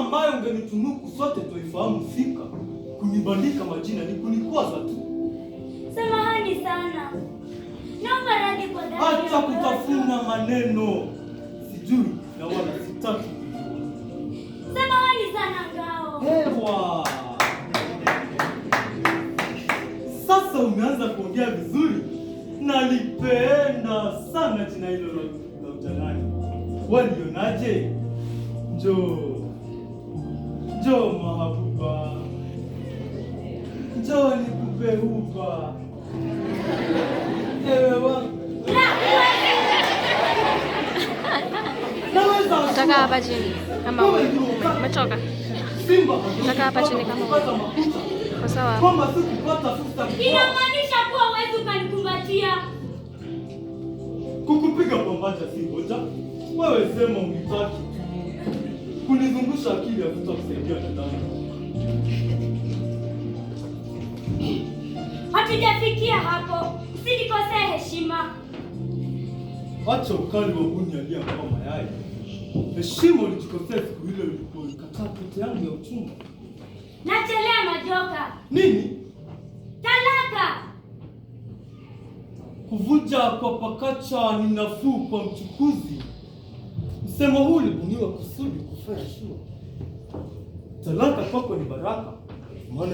ambayo ungenitunuku sote tuifahamu fika. Kunibandika majina ni kunikwaza tu. Samahani sana. Naomba radhi kwa dhati. Acha kutafuna maneno. Sijui na wala sitaki. Samahani sana Ngao. Hewa. Sasa umeanza kuongea vizuri. Nalipenda sana jina hilo la ujanani. Walionaje? Njoo mahabuba. Njoo nikupe huba. Ewe wangu. Utakaa hapa chini kama umechoka. Utakaa hapa chini kama kwa sawa. Inamaanisha kuwa huwezi ukanikumbatia. Kukupiga pambaja si hoja. Wewe sema unitaki. Kunizungusha akili ya kutakusaidia ndani. Hatujafikia hapo. Usinikosee heshima. Acha ukali wa buni aliyekuwa mayai. Heshima ulijikosea siku ile ulipoikataa pete yangu ya uchumba. Nachelea majoka. Nini? Talaka. Kuvuja kwa pakacha ni nafuu kwa mchukuzi. Msemo huu ulibuniwa kusudi kufanya shua. Talaka kwako ni baraka. Maana